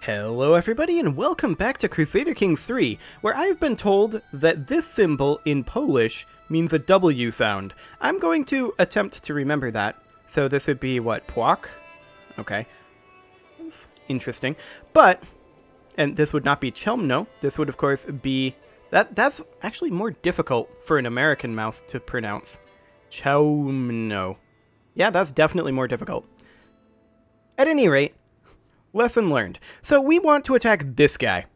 Hello everybody and welcome back to Crusader Kings 3, where I've been told that this symbol in Polish means a W sound. I'm going to attempt to remember that. So this would be what, płok? Okay. That's interesting. But, and this would not be Chelmno, this would of course be, that's actually more difficult for an American mouth to pronounce. Chelmno. Yeah, that's definitely more difficult. At any rate, lesson learned. So we want to attack this guy.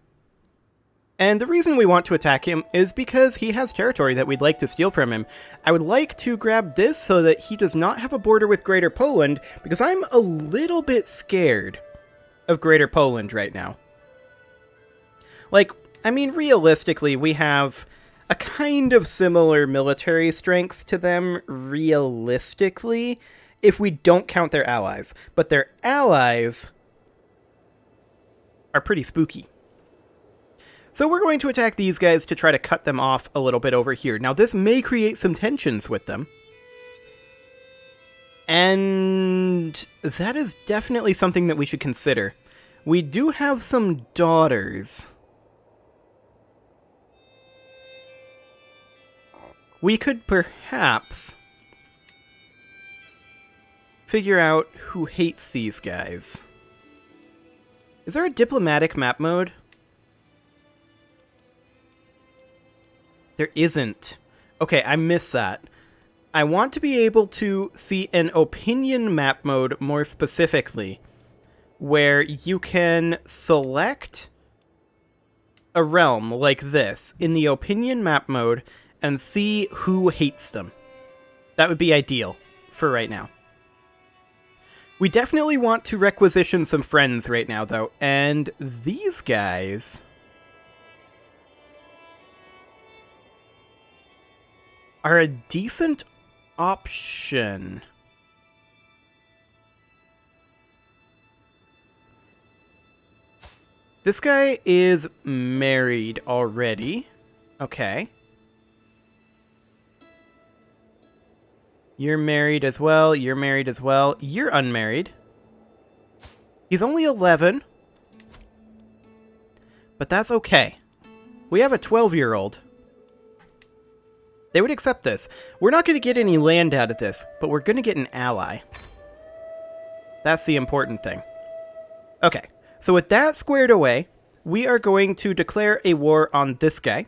And the reason we want to attack him is because he has territory that we'd like to steal from him. I would like to grab this so that he does not have a border with Greater Poland, because I'm a little bit scared of Greater Poland right now. Like, I mean, realistically, we have a kind of similar military strength to them, realistically, if we don't count their allies. But their allies are pretty spooky. So we're going to attack these guys to try to cut them off a little bit over here. Now this may create some tensions with them. And that is definitely something that we should consider. We do have some daughters. We could perhaps figure out who hates these guys. Is there a diplomatic map mode? There isn't. Okay, I miss that. I want to be able to see an opinion map mode more specifically, where you can select a realm like this in the opinion map mode and see who hates them. That would be ideal for right now. We definitely want to requisition some friends right now, though, and these guys are a decent option. This guy is married already. Okay. You're married as well, you're married as well, you're unmarried. He's only 11. But that's okay. We have a 12-year-old. They would accept this. We're not going to get any land out of this, but we're going to get an ally. That's the important thing. Okay, so with that squared away, we are going to declare a war on this guy.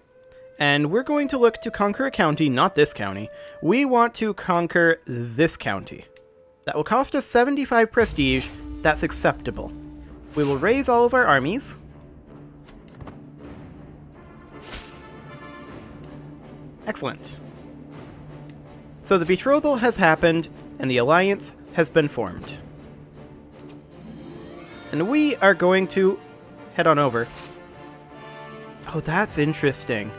And we're going to look to conquer a county, not this county. We want to conquer this county. That will cost us 75 prestige. That's acceptable. We will raise all of our armies. Excellent. So the betrothal has happened, and the alliance has been formed. And we are going to head on over. Oh, that's interesting.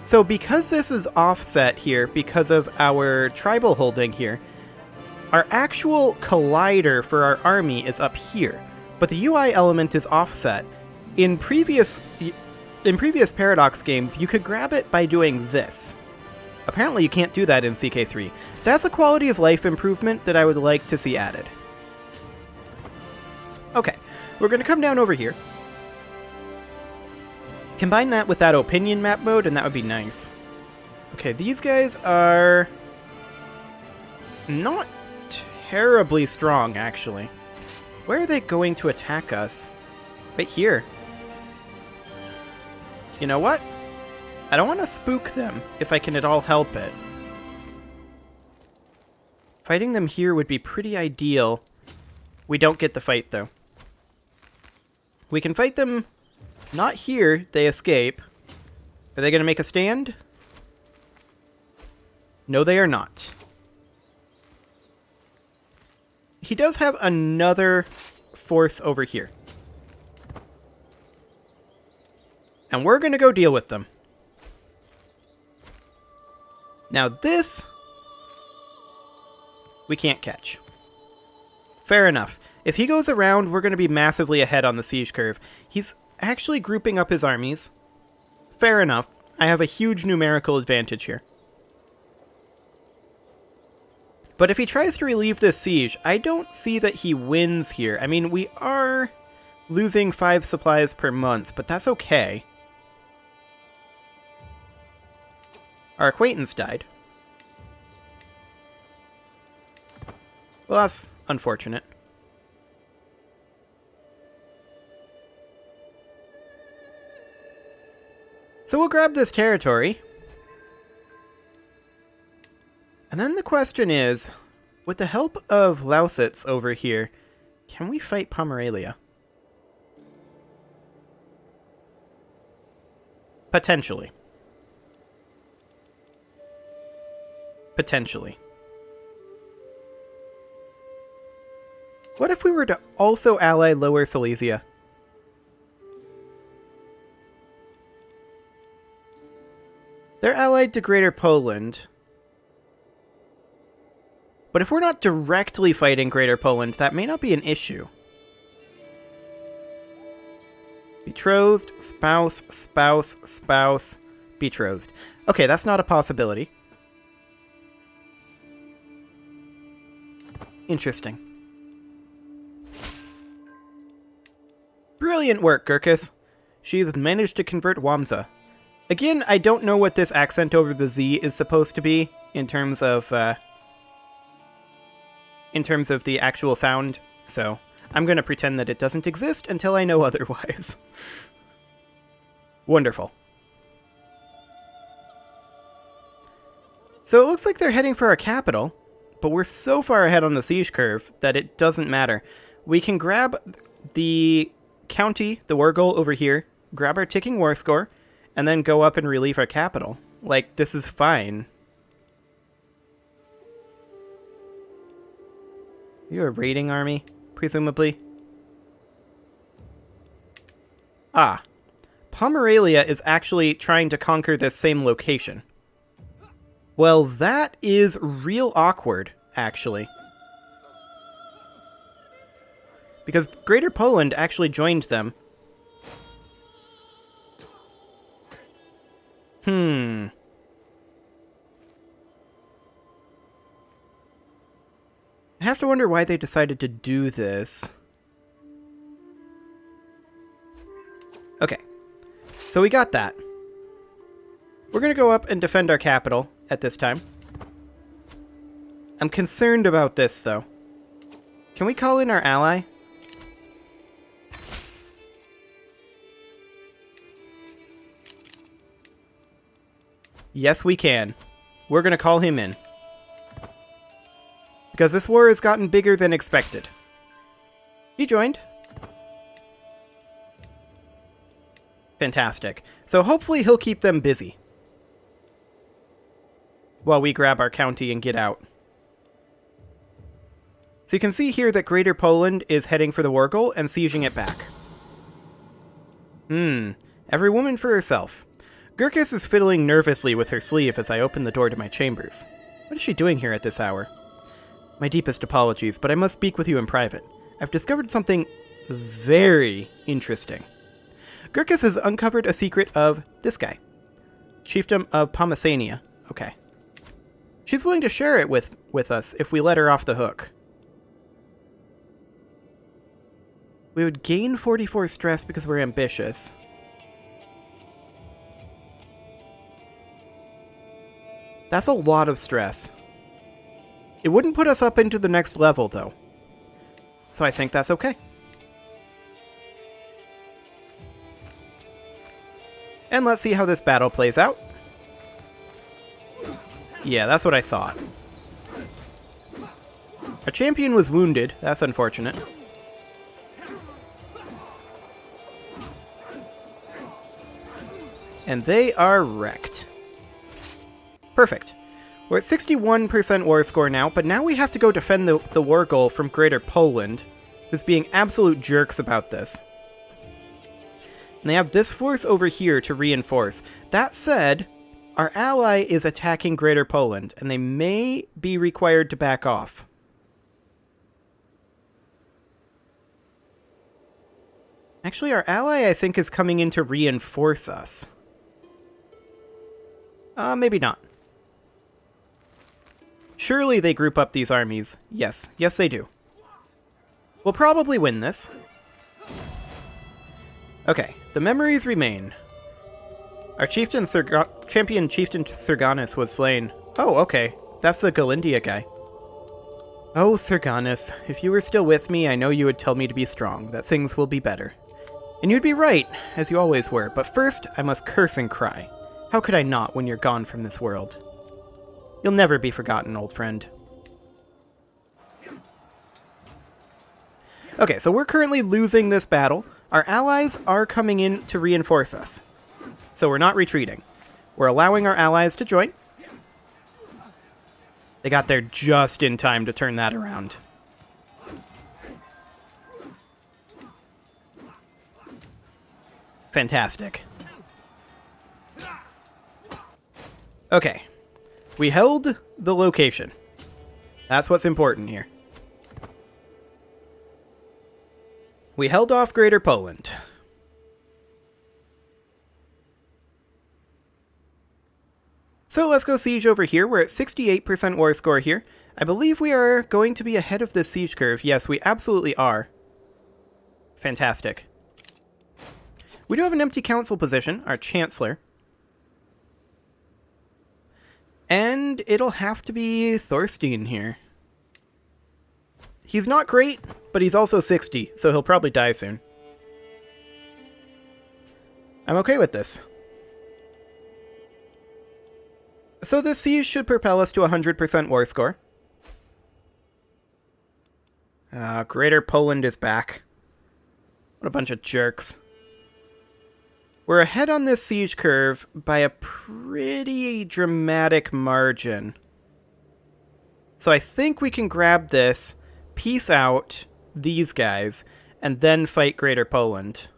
So because this is offset here, because of our tribal holding here, our actual collider for our army is up here, but the UI element is offset. In previous Paradox games, you could grab it by doing this. Apparently you can't do that in CK3. That's a quality of life improvement that I would like to see added. Okay, we're going to come down over here. Combine that with that opinion map mode, and that would be nice. Okay, these guys are not terribly strong, actually. Where are they going to attack us? Right here. You know what? I don't want to spook them, if I can at all help it. Fighting them here would be pretty ideal. We don't get the fight, though. We can fight them. Not here, they escape. Are they going to make a stand? No, they are not. He does have another force over here. And we're going to go deal with them. Now this, we can't catch. Fair enough. If he goes around, we're going to be massively ahead on the siege curve. He's actually grouping up his armies. Fair enough. I have a huge numerical advantage here. But if he tries to relieve this siege, I don't see that he wins here. I mean, we are losing 5 supplies per month, but that's okay. Our acquaintance died. Well, that's unfortunate. So we'll grab this territory. And then the question is, with the help of Lausitz over here, can we fight Pomerania? Potentially. Potentially. What if we were to also ally Lower Silesia? They're allied to Greater Poland. But if we're not directly fighting Greater Poland, that may not be an issue. Betrothed, spouse, spouse, spouse, betrothed. Okay, that's not a possibility. Interesting. Brilliant work, Gurkis. She's managed to convert Wamsa. Again, I don't know what this accent over the Z is supposed to be in terms of the actual sound, so I'm going to pretend that it doesn't exist until I know otherwise. Wonderful. So it looks like they're heading for our capital, but we're so far ahead on the siege curve that it doesn't matter. We can grab the county, the war goal over here, grab our ticking war score, and then go up and relieve our capital. Like, this is fine. You're a raiding army, presumably. Ah. Pomerania is actually trying to conquer this same location. Well, that is real awkward, actually. Because Greater Poland actually joined them. I have to wonder why they decided to do this. Okay. So we got that. We're going to go up and defend our capital at this time. I'm concerned about this, though. Can we call in our ally? Yes, we can. We're going to call him in. Because this war has gotten bigger than expected. He joined. Fantastic. So hopefully he'll keep them busy. While we grab our county and get out. So you can see here that Greater Poland is heading for the war goal and sieging it back. Every woman for herself. Gurkis is fiddling nervously with her sleeve as I open the door to my chambers. What is she doing here at this hour? My deepest apologies, but I must speak with you in private. I've discovered something very interesting. Gurkis has uncovered a secret of this guy. Chiefdom of Pomerania. Okay. She's willing to share it with us if we let her off the hook. We would gain 44 stress because we're ambitious. That's a lot of stress. It wouldn't put us up into the next level, though. So I think that's okay. And let's see how this battle plays out. Yeah, that's what I thought. Our champion was wounded. That's unfortunate. And they are wrecked. Perfect. We're at 61% war score now, but now we have to go defend the war goal from Greater Poland, who's being absolute jerks about this. And they have this force over here to reinforce. That said, our ally is attacking Greater Poland, and they may be required to back off. Actually, our ally, I think, is coming in to reinforce us. Maybe not. Surely they group up these armies. Yes. Yes, they do. We'll probably win this. Okay, the memories remain. Our champion Chieftain Serganus was slain. Oh, okay. That's the Galindia guy. Oh, Serganus, if you were still with me, I know you would tell me to be strong, that things will be better. And you'd be right, as you always were, but first I must curse and cry. How could I not when you're gone from this world? You'll never be forgotten, old friend. Okay, so we're currently losing this battle. Our allies are coming in to reinforce us. So we're not retreating. We're allowing our allies to join. They got there just in time to turn that around. Fantastic. Okay. We held the location. That's what's important here. We held off Greater Poland. So let's go siege over here. We're at 68% war score here. I believe we are going to be ahead of this siege curve. Yes, we absolutely are. Fantastic. We do have an empty council position, our Chancellor. And it'll have to be Thorstein here. He's not great, but he's also 60, so he'll probably die soon. I'm okay with this. So this siege should propel us to 100% war score. Greater Poland is back. What a bunch of jerks. We're ahead on this siege curve by a pretty dramatic margin. So I think we can grab this, peace out these guys, and then fight Greater Poland.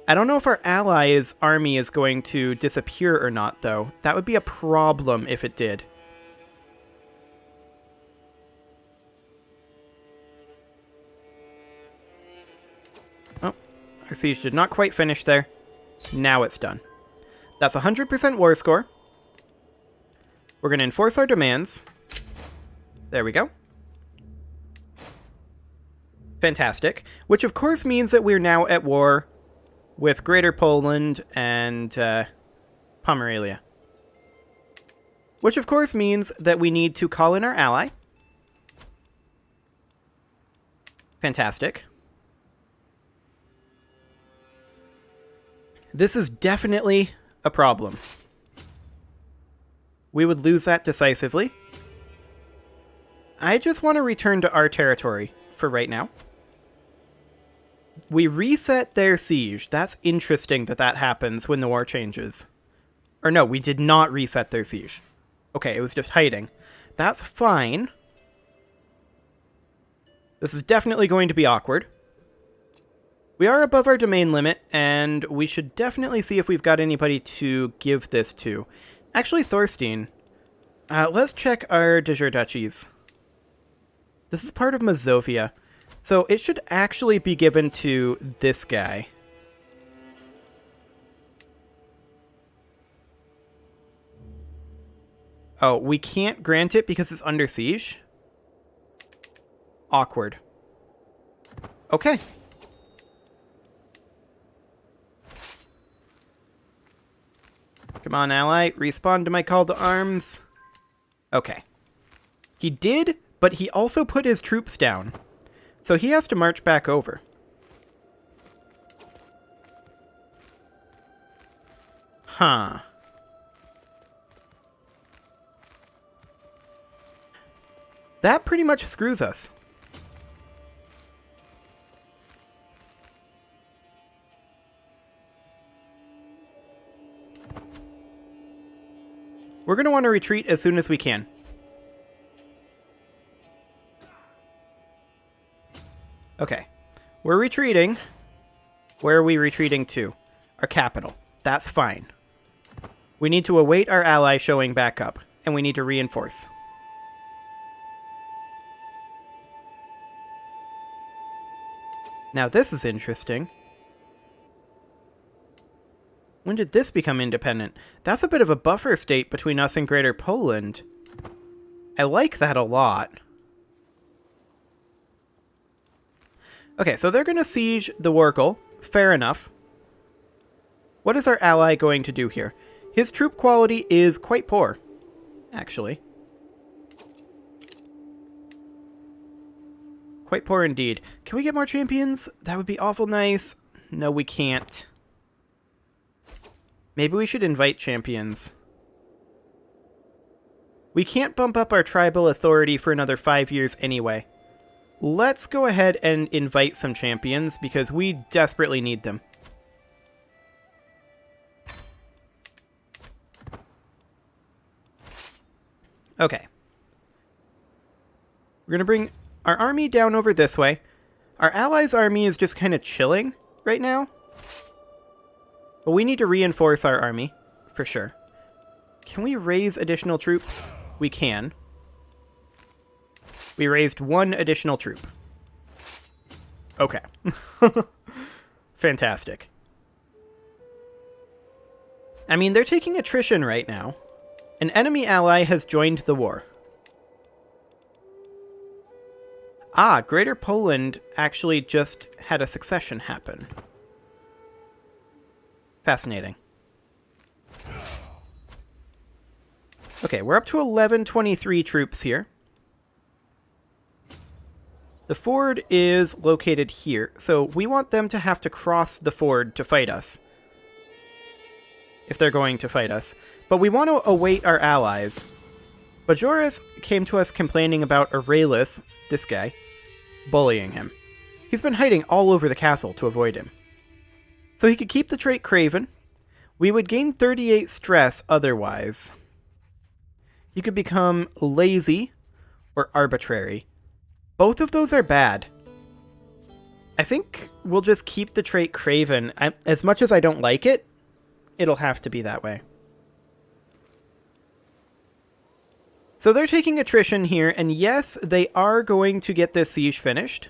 I don't know if our allies' army is going to disappear or not, though. That would be a problem if it did. Oh, our siege did not quite finish there. Now it's done. That's 100% war score. We're going to enforce our demands. There we go. Fantastic. Which of course means that we're now at war with Greater Poland and Pomerania. Which of course means that we need to call in our ally. Fantastic. This is definitely a problem. We would lose that decisively. I just want to return to our territory for right now. We reset their siege. That's interesting that that happens when the war changes. Or no, we did not reset their siege. Okay, it was just hiding. That's fine. This is definitely going to be awkward. We are above our domain limit, and we should definitely see if we've got anybody to give this to. Actually, Thorstein. Let's check our de jure duchies. This is part of Mazovia. So it should actually be given to this guy. Oh, we can't grant it because it's under siege? Awkward. Okay. Come on, ally. Respond to my call to arms. Okay. He did, but he also put his troops down. So he has to march back over. Huh. That pretty much screws us. We're going to want to retreat as soon as we can. Okay. We're retreating. Where are we retreating to? Our capital. That's fine. We need to await our ally showing back up, and we need to reinforce. Now this is interesting. When did this become independent? That's a bit of a buffer state between us and Greater Poland. I like that a lot. Okay, so they're going to siege the Wargle. Fair enough. What is our ally going to do here? His troop quality is quite poor, actually. Quite poor indeed. Can we get more champions? That would be awful nice. No, we can't. Maybe we should invite champions. We can't bump up our tribal authority for another 5 years anyway. Let's go ahead and invite some champions because we desperately need them. Okay. We're going to bring our army down over this way. Our allies' army is just kind of chilling right now. But we need to reinforce our army, for sure. Can we raise additional troops? We can. We raised 1 additional troop. Okay. Fantastic. I mean, they're taking attrition right now. An enemy ally has joined the war. Ah, Greater Poland actually just had a succession happen. Fascinating. Okay, we're up to 1123 troops here. The ford is located here, so we want them to have to cross the ford to fight us. If they're going to fight us. But we want to await our allies. Bajoris came to us complaining about Aurelius, this guy, bullying him. He's been hiding all over the castle to avoid him. So he could keep the trait Craven. We would gain 38 stress otherwise. You could become lazy or arbitrary. Both of those are bad. I think we'll just keep the trait Craven. As much as I don't like it, it'll have to be that way. So they're taking attrition here, and yes, they are going to get this siege finished.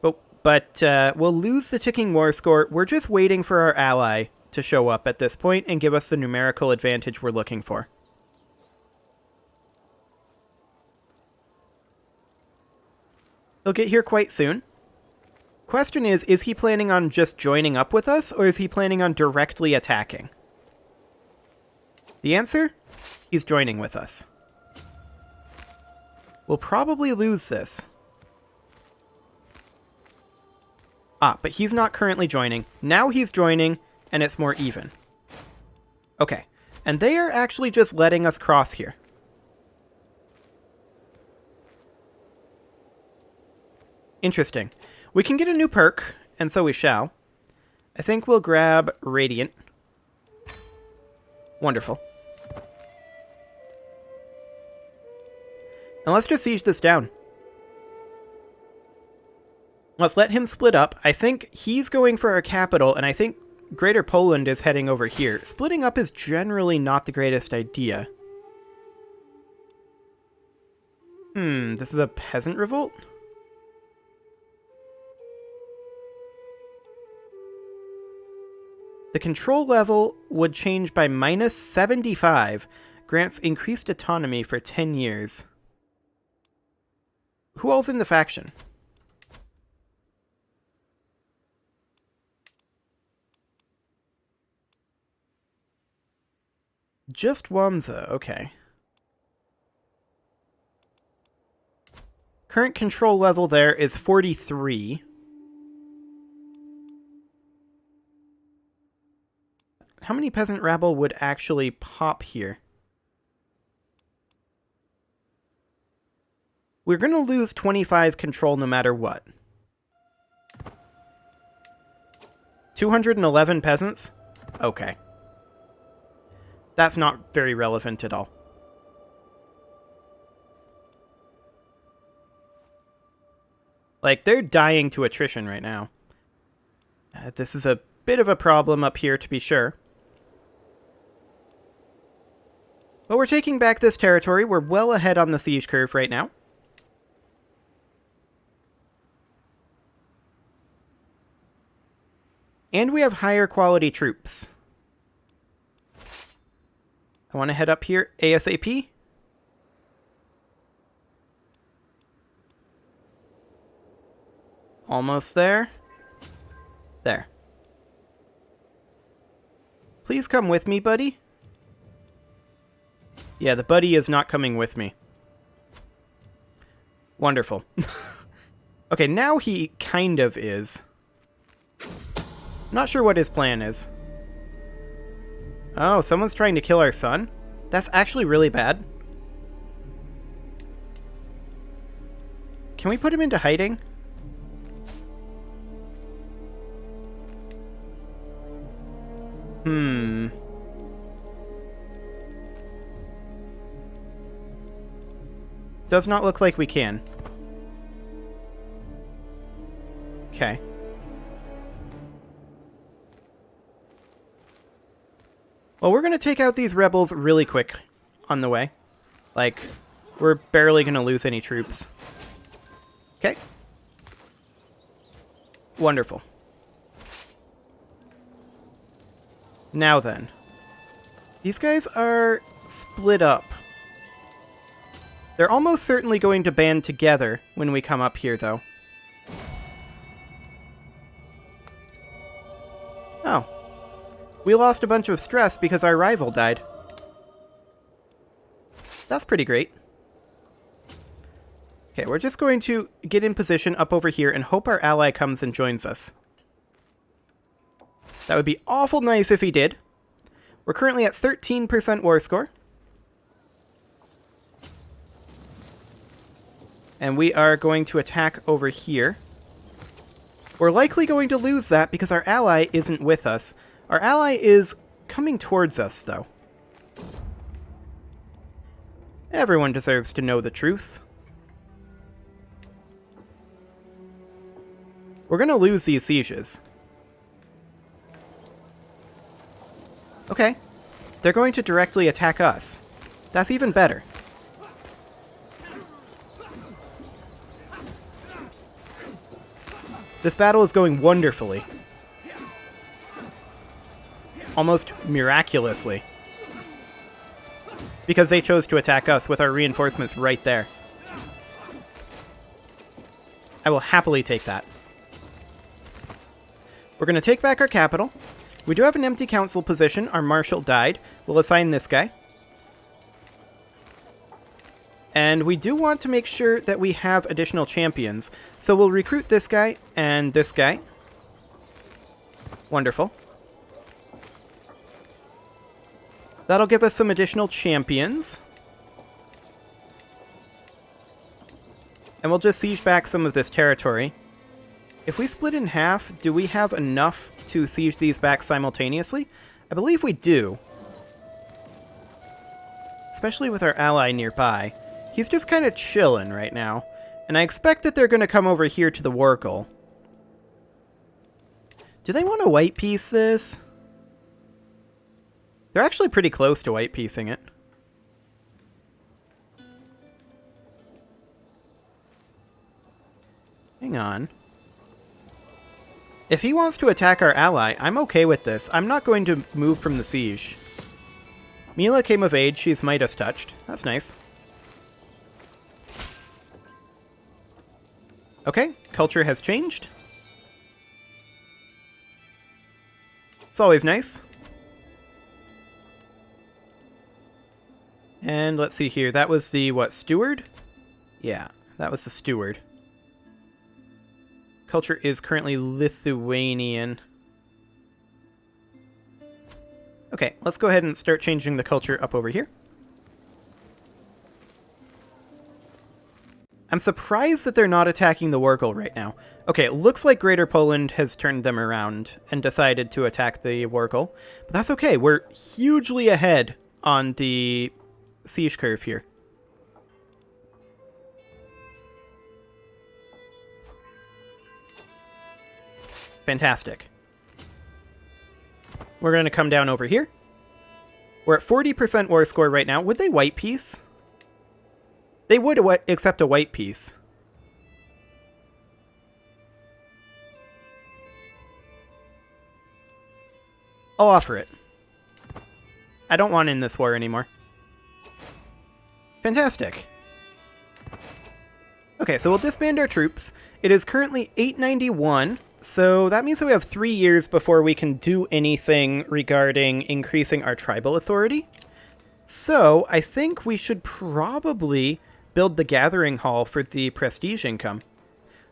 But we'll lose the ticking war score. We're just waiting for our ally to show up at this point and give us the numerical advantage we're looking for. He'll get here quite soon. Question is he planning on just joining up with us, or is he planning on directly attacking? The answer? He's joining with us. We'll probably lose this. Ah, but he's not currently joining. Now he's joining, and it's more even. Okay, and they are actually just letting us cross here. Interesting. We can get a new perk, and so we shall. I think we'll grab Radiant. Wonderful. And let's just siege this down. Let's let him split up. I think he's going for our capital, and I think Greater Poland is heading over here. Splitting up is generally not the greatest idea. This is a peasant revolt? The control level would change by -75. Grants increased autonomy for 10 years. Who all's in the faction? Just Wamsa, okay. Current control level there is 43. How many peasant rabble would actually pop here? We're going to lose 25 control no matter what. 211 peasants? Okay. That's not very relevant at all. Like, they're dying to attrition right now. This is a bit of a problem up here, to be sure. But we're taking back this territory. We're well ahead on the siege curve right now. And we have higher quality troops. I want to head up here ASAP. Almost there. There. Please come with me, buddy. Yeah, the buddy is not coming with me. Wonderful. Okay, now he kind of is. Not sure what his plan is. Oh, someone's trying to kill our son? That's actually really bad. Can we put him into hiding? Does not look like we can. Okay. Well, we're going to take out these rebels really quick on the way. Like, we're barely going to lose any troops. Okay. Wonderful. Now then. These guys are split up. They're almost certainly going to band together when we come up here, though. Oh. We lost a bunch of stress because our rival died. That's pretty great. Okay, we're just going to get in position up over here and hope our ally comes and joins us. That would be awful nice if he did. We're currently at 13% war score. And we are going to attack over here. We're likely going to lose that because our ally isn't with us. Our ally is coming towards us, though. Everyone deserves to know the truth. We're going to lose these sieges. Okay. They're going to directly attack us. That's even better. This battle is going wonderfully. Almost miraculously. Because they chose to attack us with our reinforcements right there. I will happily take that. We're going to take back our capital. We do have an empty council position. Our marshal died. We'll assign this guy. And we do want to make sure that we have additional champions. So we'll recruit this guy and this guy. Wonderful. That'll give us some additional champions. And we'll just siege back some of this territory. If we split in half, do we have enough to siege these back simultaneously? I believe we do. Especially with our ally nearby. He's just kind of chilling right now. And I expect that they're going to come over here to the war goal. Do they want to white piece this? They're actually pretty close to white piecing it. Hang on. If he wants to attack our ally, I'm okay with this. I'm not going to move from the siege. Mila came of age. She's Midas touched. That's nice. Okay, culture has changed. It's always nice. And let's see here. That was the, what, steward? Yeah, that was the steward. Culture is currently Lithuanian. Okay, let's go ahead and start changing the culture up over here. I'm surprised that they're not attacking the Wargle right now. Okay, it looks like Greater Poland has turned them around and decided to attack the Wargle. But that's okay, we're hugely ahead on the siege curve here. Fantastic. We're going to come down over here. We're at 40% war score right now. Would they white piece? They would accept a white piece. I'll offer it. I don't want in this war anymore. Fantastic. Okay, so we'll disband our troops, It is currently 891, so that means that we have 3 years before we can do anything regarding increasing our tribal authority. So I think we should probably build the gathering hall for the prestige income.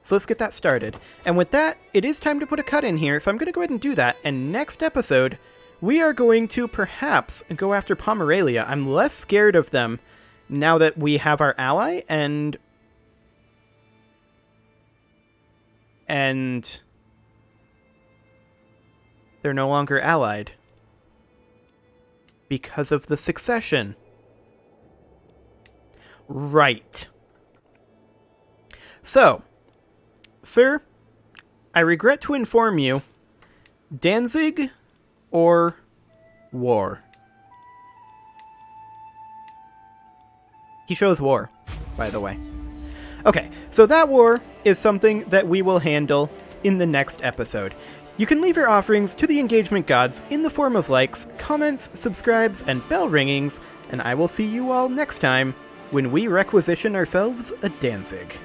So let's get that started. And with that, it is time to put a cut in here, so I'm going to go ahead and do that. And next episode, we are going to perhaps go after Pomerania. I'm less scared of them now that we have our ally, and they're no longer allied because of the succession. Right. So, sir, I regret to inform you, Danzig or war? He chose war, by the way. Okay, so that war is something that we will handle in the next episode. You can leave your offerings to the engagement gods in the form of likes, comments, subscribes, and bell ringings, and I will see you all next time when we requisition ourselves a Danzig.